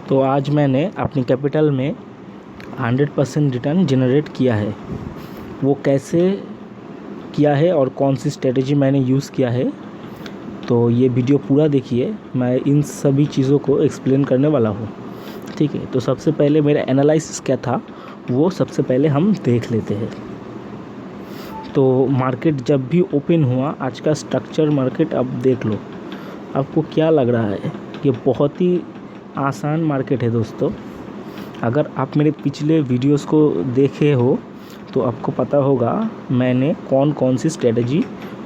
तो आज मैंने अपनी कैपिटल में 100% रिटर्न जनरेट किया है। वो कैसे किया है और कौन सी स्ट्रेटजी मैंने यूज़ किया है, तो ये वीडियो पूरा देखिए। मैं इन सभी चीज़ों को एक्सप्लेन करने वाला हूँ, ठीक है। तो सबसे पहले मेरा एनालिसिस क्या था वो सबसे पहले हम देख लेते हैं। तो मार्केट जब भी ओपन हुआ, आज का स्ट्रक्चर मार्केट अब देख लो, आपको क्या लग रहा है? ये बहुत ही आसान मार्केट है दोस्तों। अगर आप मेरे पिछले वीडियोस को देखे हो तो आपको पता होगा मैंने कौन कौन सी स्ट्रेटजी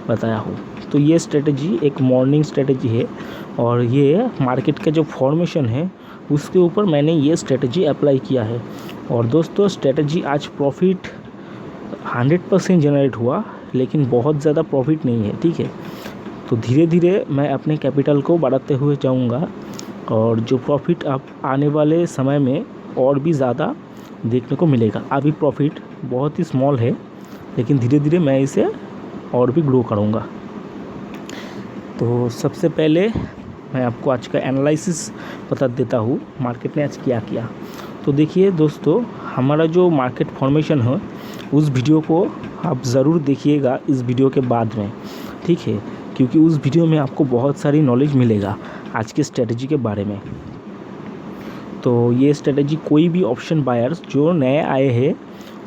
बताया हो। तो ये स्ट्रेटजी एक मॉर्निंग स्ट्रेटजी है और ये मार्केट का जो फॉर्मेशन है उसके ऊपर मैंने ये स्ट्रेटजी अप्लाई किया है। और दोस्तों स्ट्रेटजी आज प्रॉफिट 100% जनरेट हुआ, लेकिन बहुत ज़्यादा प्रॉफिट नहीं है, ठीक है। तो धीरे धीरे मैं अपने कैपिटल को बढ़ाते हुए जाऊंगा और जो प्रॉफिट अब आने वाले समय में और भी ज़्यादा देखने को मिलेगा। अभी प्रॉफिट बहुत ही स्मॉल है, लेकिन धीरे धीरे मैं इसे और भी ग्रो करूँगा। तो सबसे पहले मैं आपको आज का एनालिसिस बता देता हूँ, मार्केट ने आज क्या किया। तो देखिए दोस्तों, हमारा जो मार्केट फॉर्मेशन है उस वीडियो को आप ज़रूर देखिएगा इस वीडियो के बाद में, ठीक है, क्योंकि उस वीडियो में आपको बहुत सारी नॉलेज मिलेगा आज के स्ट्रेटजी के बारे में। तो ये स्ट्रेटजी कोई भी ऑप्शन बायर्स जो नए आए हैं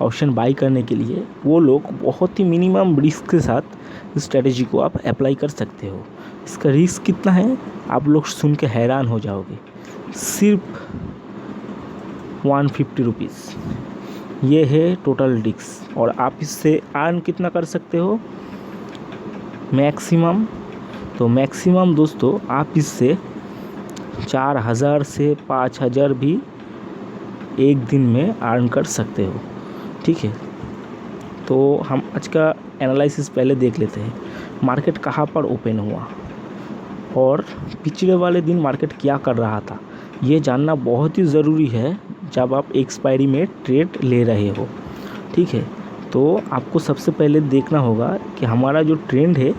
ऑप्शन बाई करने के लिए, वो लोग बहुत ही मिनिमम रिस्क के साथ इस स्ट्रेटजी को आप अप्लाई कर सकते हो। इसका रिस्क कितना है आप लोग सुन के हैरान हो जाओगे। सिर्फ 150 रुपीज़ ये है टोटल रिस्क। और आप इससे अर्न कितना कर सकते हो मैक्सिमम? तो मैक्सिमम दोस्तों आप इससे 4000 से 5000 भी एक दिन में अर्न कर सकते हो, ठीक है। तो हम आज का एनालिसिस पहले देख लेते हैं। मार्केट कहाँ पर ओपन हुआ और पिछले वाले दिन मार्केट क्या कर रहा था, ये जानना बहुत ही ज़रूरी है जब आप एक्सपायरी में ट्रेड ले रहे हो, ठीक है। तो आपको सबसे पहले देखना होगा कि हमारा जो ट्रेंड है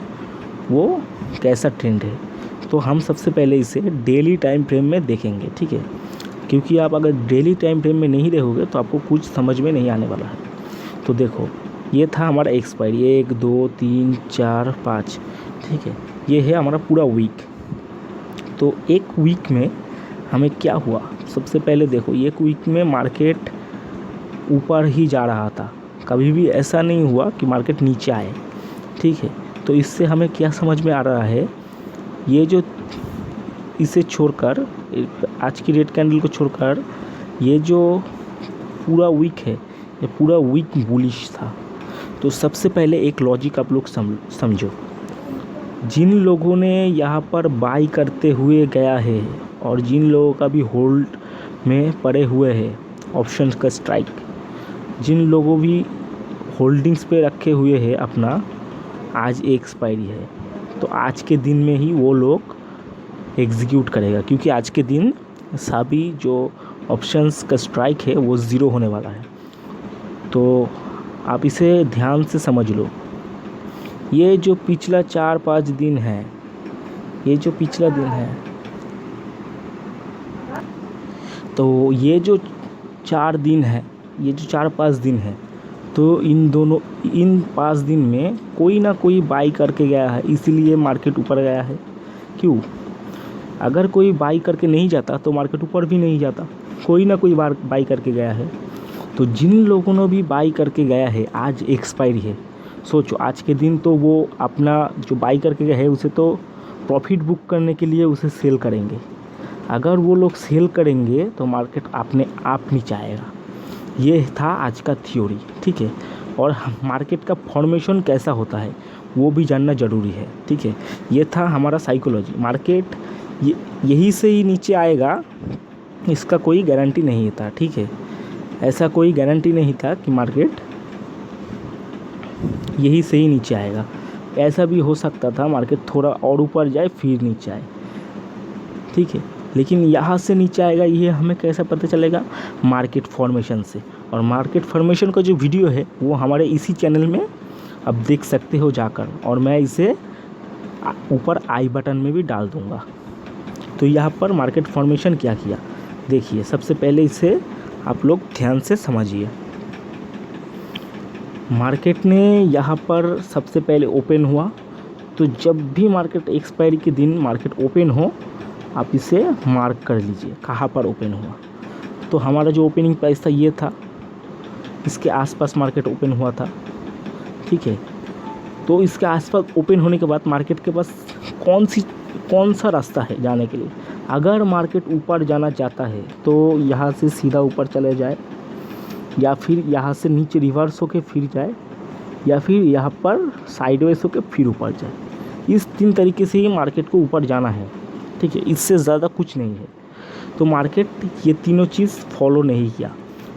वो कैसा ट्रेंड है। तो हम सबसे पहले इसे डेली टाइम फ्रेम में देखेंगे, ठीक है, क्योंकि आप अगर डेली टाइम फ्रेम में नहीं रहोगे तो आपको कुछ समझ में नहीं आने वाला है। तो देखो, ये था हमारा एक्सपायरी 1 2 3 4 5, ठीक है। ये है हमारा पूरा वीक। तो एक वीक में हमें क्या हुआ, सबसे पहले देखो, एक वीक में मार्केट ऊपर ही जा रहा था। कभी भी ऐसा नहीं हुआ कि मार्केट नीचे आए, ठीक है। तो इससे हमें क्या समझ में आ रहा है, ये जो इसे छोड़कर आज की रेड कैंडल को छोड़कर ये जो पूरा वीक है ये पूरा वीक बुलिश था। तो सबसे पहले एक लॉजिक आप लोग समझो। जिन लोगों ने यहाँ पर बाई करते हुए गया है और जिन लोगों का भी होल्ड में पड़े हुए हैं ऑप्शंस का स्ट्राइक, जिन लोगों भी होल्डिंग्स पे रखे हुए हैं अपना, आज एक्सपायरी है तो आज के दिन में ही वो लोग एग्जीक्यूट करेगा, क्योंकि आज के दिन सभी जो ऑप्शंस का स्ट्राइक है वो ज़ीरो होने वाला है। तो आप इसे ध्यान से समझ लो। ये जो पिछला 4-5 दिन है, ये जो पिछला दिन है, तो ये जो 4 दिन है, ये जो 4-5 दिन है, तो इन 5 दिन में कोई ना कोई बाई करके गया है, इसीलिए मार्केट ऊपर गया है। क्यों? अगर कोई बाई करके नहीं जाता तो मार्केट ऊपर भी नहीं जाता। कोई ना कोई बाई करके गया है। तो जिन लोगों ने भी बाई करके गया है, आज एक्सपायरी है। सोचो, आज के दिन तो वो अपना जो बाई करके गया है उसे तो प्रॉफिट बुक करने के लिए उसे सेल करेंगे। अगर वो लोग सेल करेंगे तो मार्केट अपने आप नीचे आएगा। ये था आज का थ्योरी, ठीक है। और मार्केट का फॉर्मेशन कैसा होता है वो भी जानना ज़रूरी है, ठीक है। ये था हमारा साइकोलॉजी। मार्केट यही से ही नीचे आएगा, इसका कोई गारंटी नहीं था, ठीक है। ऐसा कोई गारंटी नहीं था कि मार्केट यही से ही नीचे आएगा। ऐसा भी हो सकता था मार्केट थोड़ा और ऊपर जाए फिर नीचे आए, ठीक है। लेकिन यहाँ से नीचे आएगा ये हमें कैसा पता चलेगा? मार्केट फॉर्मेशन से। और मार्केट फॉर्मेशन का जो वीडियो है वो हमारे इसी चैनल में आप देख सकते हो जाकर, और मैं इसे ऊपर आई बटन में भी डाल दूँगा। तो यहाँ पर मार्केट फॉर्मेशन क्या किया, देखिए, सबसे पहले इसे आप लोग ध्यान से समझिए। मार्केट ने यहाँ पर सबसे पहले ओपन हुआ, तो जब भी मार्केट एक्सपायरी के दिन मार्केट ओपन हो, आप इसे मार्क कर लीजिए कहाँ पर ओपन हुआ। तो हमारा जो ओपनिंग प्राइस था ये था, इसके आसपास मार्केट ओपन हुआ था, ठीक है। तो इसके आसपास ओपन होने के बाद मार्केट के पास कौन सा रास्ता है जाने के लिए। अगर मार्केट ऊपर जाना चाहता है तो यहाँ से सीधा ऊपर चले जाए, या फिर यहाँ से नीचे रिवर्स होके फिर जाए, या फिर यहाँ पर साइडवेज होके फिर ऊपर जाए। इस 3 तरीके से ही मार्केट को ऊपर जाना है, ठीक है। इससे ज़्यादा कुछ नहीं है। तो मार्केट ये तीनों चीज़ फॉलो नहीं किया।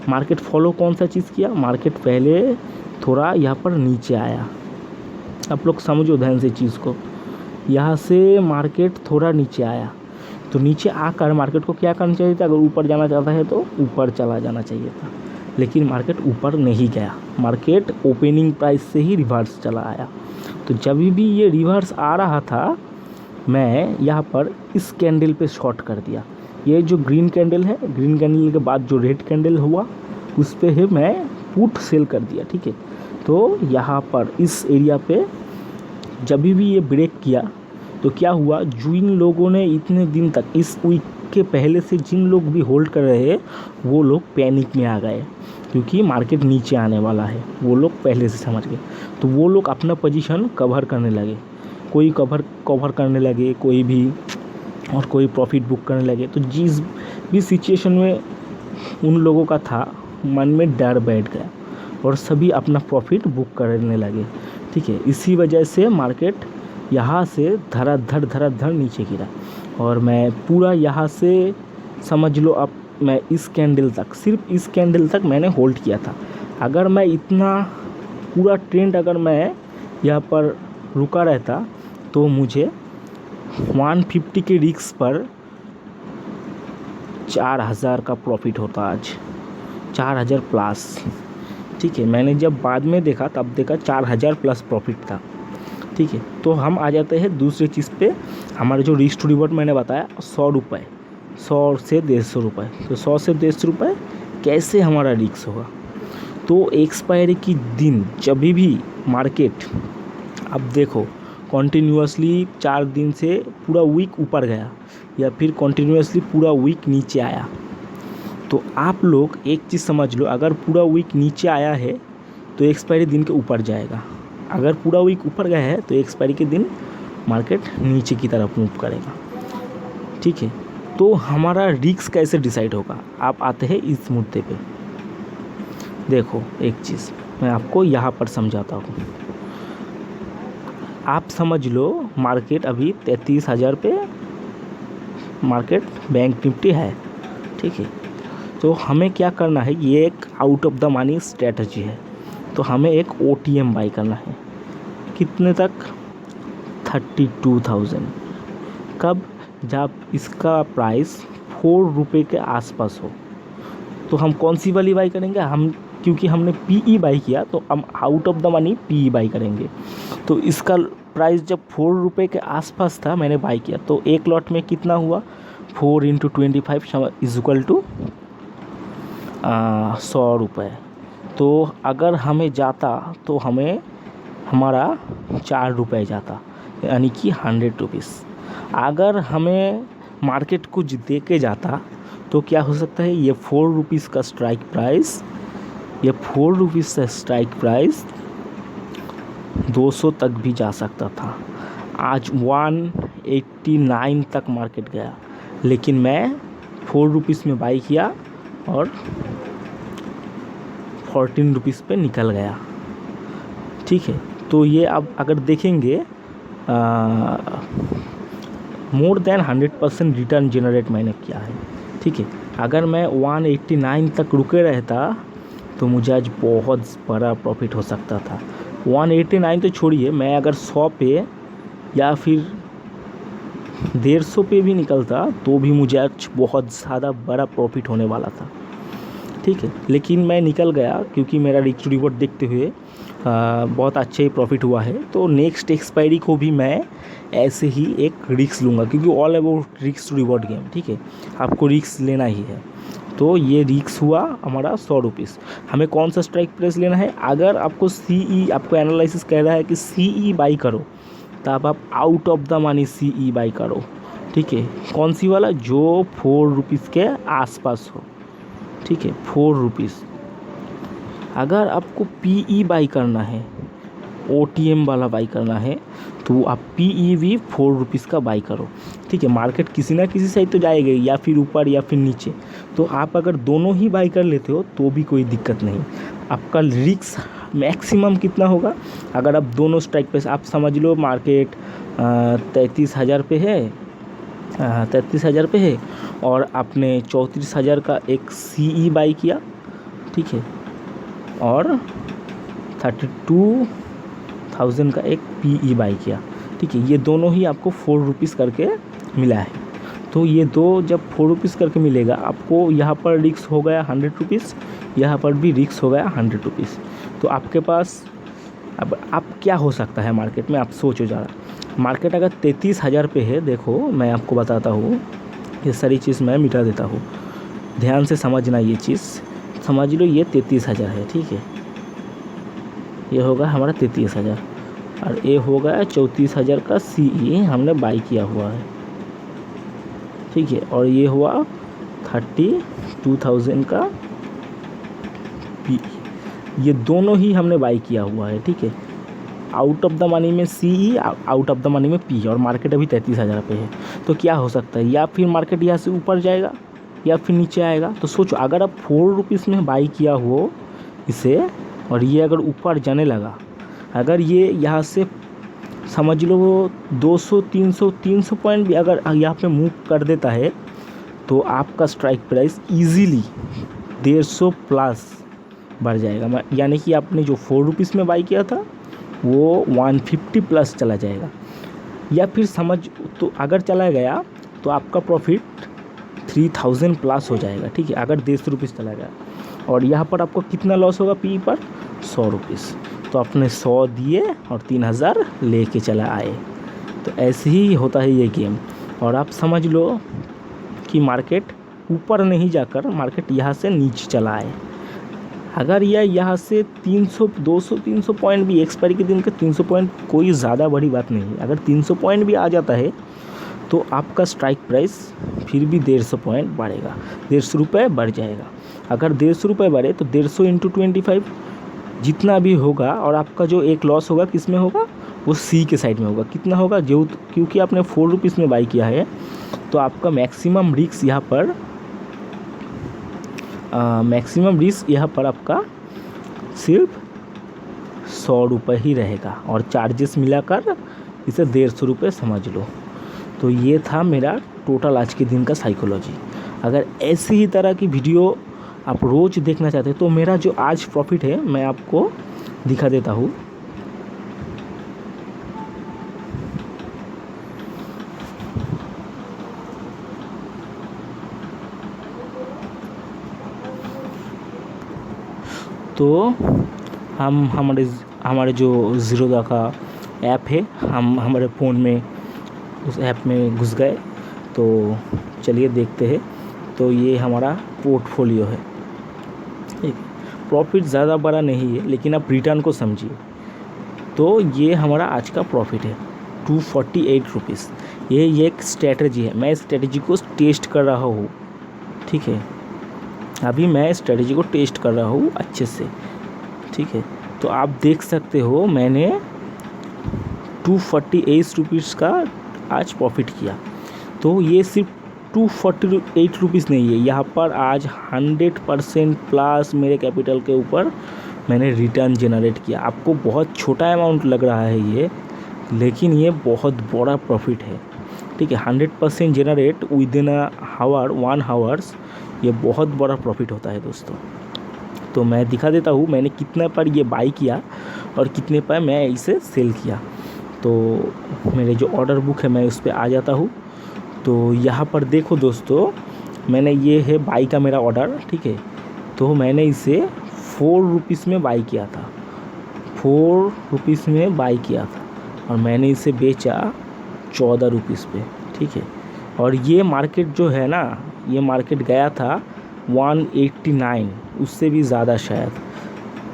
मार्केट फॉलो कौन सा चीज़ किया? मार्केट पहले थोड़ा यहाँ पर नीचे आया। आप लोग समझो ध्यान से चीज़ को। यहाँ से मार्केट थोड़ा नीचे आया, तो नीचे आकर मार्केट को क्या करना चाहिए था? अगर ऊपर जाना चाहता है तो ऊपर चला जाना चाहिए था, लेकिन मार्केट ऊपर नहीं गया। मार्केट ओपनिंग प्राइस से ही रिवर्स चला आया। तो जब भी ये रिवर्स आ रहा था, मैं यहाँ पर इस कैंडल पे शॉर्ट कर दिया। ये जो ग्रीन कैंडल है, ग्रीन कैंडल के बाद जो रेड कैंडल हुआ उस पर है मैं पुट सेल कर दिया, ठीक है। तो यहाँ पर इस एरिया पे जब भी ये ब्रेक किया तो क्या हुआ, जिन लोगों ने इतने दिन तक इस वीक के पहले से जिन लोग भी होल्ड कर रहे हैं वो लोग पैनिक में आ गए, क्योंकि मार्केट नीचे आने वाला है। वो लोग पहले से समझ गए, तो वो लोग अपना पोजीशन कवर करने लगे। कोई कवर करने लगे, कोई भी, और कोई प्रॉफिट बुक करने लगे। तो जिस भी सिचुएशन में उन लोगों का था, मन में डर बैठ गया और सभी अपना प्रॉफिट बुक करने लगे, ठीक है। इसी वजह से मार्केट यहाँ से धड़ाधड़ नीचे गिरा। और मैं पूरा यहाँ से समझ लो, अब मैं इस कैंडल तक, सिर्फ इस कैंडल तक मैंने होल्ड किया था। अगर मैं इतना पूरा ट्रेंड अगर मैं यहाँ पर रुका रहता तो मुझे 150 के रिस्क पर 4000 का प्रॉफिट होता आज, 4000 प्लस, ठीक है। मैंने जब बाद में देखा तब देखा 4000 प्लस प्रॉफिट था, ठीक है। तो हम आ जाते हैं दूसरी चीज़ पे। हमारा जो रिस्क टू रिवॉर्ड मैंने बताया 100 रुपये, 100 से 150 रुपये। तो 100 से 150 रुपये कैसे हमारा रिस्क होगा? तो एक्सपायरी की दिन जब भी मार्केट, अब देखो, कॉन्टीन्यूअसली 4 दिन से पूरा वीक ऊपर गया या फिर कॉन्टीन्यूअसली पूरा वीक नीचे आया, तो आप लोग एक चीज़ समझ लो, अगर पूरा वीक नीचे आया है तो एक्सपायरी दिन के ऊपर जाएगा। अगर पूरा वीक ऊपर गया है तो एक्सपायरी के दिन मार्केट नीचे की तरफ मूव करेगा, ठीक है। तो हमारा रिस्क कैसे डिसाइड होगा? आप आते हैं इस मुद्दे पे। देखो, एक चीज़ मैं आपको यहाँ पर समझाता हूँ। आप समझ लो मार्केट अभी 33,000 पे मार्केट बैंक निफ्टी है, ठीक है। तो हमें क्या करना है, ये एक out of the money strategy है। तो हमें एक OTM बाई करना है। कितने तक? 32,000। कब? जब इसका प्राइस 4 रुपये के आसपास हो। तो हम कौन सी वाली बाई करेंगे? हम, क्योंकि हमने PE बाई किया तो हम out of the money PE by करेंगे। तो इसका प्राइस जब 4 रुपये के आसपास था, मैंने बाई किया, तो एक लॉट में कितना हुआ? 4 × 25 इज इक्वल टू 100 रुपये। तो अगर हमें जाता तो हमें हमारा 4 रुपये जाता, यानी कि 100 रुपीज़। अगर हमें मार्केट कुछ दे के जाता तो क्या हो सकता है, ये 4 रुपीज़ का स्ट्राइक प्राइस, ये 4 रुपीज़ का स्ट्राइक प्राइस 200 तक भी जा सकता था। आज 189 तक मार्केट गया, लेकिन मैं 4 रुपीज़ में बाई किया और 14 रुपीज़ पे निकल गया, ठीक है। तो ये अब अगर देखेंगे मोर देन 100% रिटर्न जनरेट मैंने किया है, ठीक है। अगर मैं 189 तक रुके रहता तो मुझे आज बहुत बड़ा प्रॉफिट हो सकता था। 189 तो छोड़िए, मैं अगर 100 पे या फिर 150 पे भी निकलता तो भी मुझे आज बहुत ज़्यादा बड़ा प्रॉफिट होने वाला था, ठीक है। लेकिन मैं निकल गया क्योंकि मेरा रिस्क रिवॉर्ड देखते हुए बहुत अच्छा ही प्रॉफिट हुआ है। तो नेक्स्ट एक्सपायरी को भी मैं ऐसे ही एक रिस्क लूँगा, क्योंकि all about risk reward game, ठीक है, आपको रिस्क लेना ही है। तो ये रिस्क हुआ हमारा 100 रुपीज़। हमें कौन सा स्ट्राइक प्राइस लेना है? अगर आपको आपको एनालिसिस कह रहा है कि CE बाई करो, तब आप out of the money CE by करो, ठीक है। कौन सी वाला? जो 4 रुपीज़ के आसपास हो, ठीक है, 4 रुपीज़। अगर आपको PE बाई करना है, OTM वाला बाई करना है, तो आप PEV 4 रुपीज़ का बाई करो, ठीक है। मार्केट किसी ना किसी साइड तो जाएगा, या फिर ऊपर या फिर नीचे। तो आप अगर दोनों ही बाई कर लेते हो तो भी कोई दिक्कत नहीं। आपका रिस्क मैक्सिमम कितना होगा? अगर आप दोनों स्ट्राइक पे, आप समझ लो मार्केट 33,000 पे है, 33,000 पे है, और आपने 34,000 का एक CE बाई किया, ठीक है, और 32,000 का एक PE बाई किया, ठीक है। ये दोनों ही आपको 4 रुपीज़ करके मिला है। तो ये दो जब 4 रुपीज़ करके मिलेगा आपको, यहाँ पर रिस्क हो गया 100 रुपीज़, यहाँ पर भी रिस्क हो गया 100 रुपीज़। तो आपके पास अब क्या हो सकता है मार्केट में, आप सोचो ज़रा। मार्केट अगर 33,000 पे है, देखो मैं आपको बताता हूँ, ये सारी चीज़ मैं मिटा देता हूँ, ध्यान से समझना। ये चीज़ समझ लो, ये 33,000 है, ठीक है, ये होगा हमारा 33,000, और ये होगा 34,000 का CE हमने बाई किया हुआ है, ठीक है, और ये हुआ 32,000 का PE। ये दोनों ही हमने बाई किया हुआ है, ठीक है। आउट ऑफ द मनी में CE, out of the money में PE, और मार्केट अभी 33,000 पे है। तो क्या हो सकता है? या फिर मार्केट यहाँ से ऊपर जाएगा या फिर नीचे आएगा। तो सोचो, अगर आप 4 रुपीज़ में बाई किया हो इसे, और ये अगर ऊपर जाने लगा, अगर ये यहाँ से समझ लो 200 300 पॉइंट भी अगर यहाँ पे मूव कर देता है, तो आपका स्ट्राइक प्राइस इजीली 150 प्लस बढ़ जाएगा। यानी कि आपने जो 4 रुपीज़ में बाई किया था वो 150 प्लस चला जाएगा। या फिर समझ, तो अगर चला गया तो आपका प्रॉफिट 3000 प्लस हो जाएगा, ठीक है, अगर 150 रुपीज़ चला गया। और यहाँ पर आपको कितना लॉस होगा PE पर? 100 रुपीज़। तो आपने 100 दिए और 3000 लेके चला आए। तो ऐसे ही होता है ये गेम। और आप समझ लो कि मार्केट ऊपर नहीं जाकर मार्केट यहाँ से नीचे चला आए। अगर यह यहाँ से 300 200 300 पॉइंट भी, एक्सपायरी के दिन के 300 पॉइंट कोई ज़्यादा बड़ी बात नहीं है, अगर 300 पॉइंट भी आ जाता है तो आपका स्ट्राइक प्राइस फिर भी 150 पॉइंट बढ़ेगा, 150 रुपये बढ़ जाएगा। अगर 150 रुपये बढ़े तो 150 इंटू 25 जितना भी होगा, और आपका जो एक लॉस होगा किस में होगा? वो C के साइड में होगा। कितना होगा? जो क्योंकि आपने 4 रुपीज़ में बाई किया है, तो आपका मैक्सिमम रिस्क यहाँ पर आपका सिर्फ 100 रुपये ही रहेगा, और चार्जेस मिलाकर इसे 150 रुपये समझ लो। तो ये था मेरा टोटल आज के दिन का साइकोलॉजी। अगर ऐसी ही तरह की वीडियो आप रोज़ देखना चाहते हैं तो मेरा जो आज प्रॉफिट है मैं आपको दिखा देता हूँ। तो हमारे जो ज़ीरोधा का ऐप है, हम हमारे फ़ोन में उस ऐप में घुस गए। तो चलिए देखते हैं। तो ये हमारा पोर्टफोलियो है, ठीक। प्रॉफिट ज़्यादा बड़ा नहीं है, लेकिन आप रिटर्न को समझिए। तो ये हमारा आज का प्रॉफिट है 248 रुपीज़। ये एक स्ट्रेटजी है, मैं स्ट्रेटजी को टेस्ट कर रहा हूँ, ठीक है। अभी मैं स्ट्रेटजी को टेस्ट कर रहा हूँ अच्छे से, ठीक है। तो आप देख सकते हो मैंने 248 रुपीज़ का आज प्रॉफिट किया। तो ये सिर्फ 248 रुपीज़ नहीं है, यहाँ पर आज 100% प्लस मेरे कैपिटल के ऊपर मैंने रिटर्न जनरेट किया। आपको बहुत छोटा अमाउंट लग रहा है ये, लेकिन ये बहुत बड़ा प्रॉफिट है, ठीक है। 100% generate within hour 1 hours, ये बहुत बड़ा प्रॉफिट होता है दोस्तों। तो मैं दिखा देता हूँ मैंने कितने पर ये बाई किया और कितने पर मैं इसे सेल किया। तो मेरे जो ऑर्डर बुक है मैं उस पर आ जाता हूँ। तो यहाँ पर देखो दोस्तों, मैंने ये है बाई का मेरा ऑर्डर, ठीक है। तो मैंने इसे 4 रुपीज़ में बाई किया था, 4 रुपीज़ में बाई किया था और मैंने इसे बेचा 14 रुपीज़ पे, ठीक है। और ये मार्केट जो है ना, ये मार्केट गया था 189, उससे भी ज़्यादा शायद।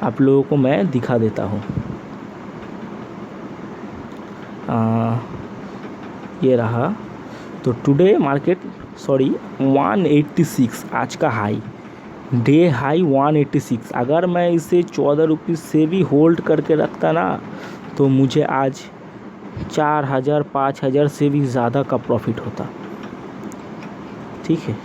आप लोगों को मैं दिखा देता हूँ। ये रहा। तो टुडे मार्केट 186 आज का हाई, डे हाई 186। अगर मैं इसे 14 रुपीज़ से भी होल्ड करके रखता ना, तो मुझे आज 4000 5000 से भी ज़्यादा का प्रॉफिट होता, ठीक है।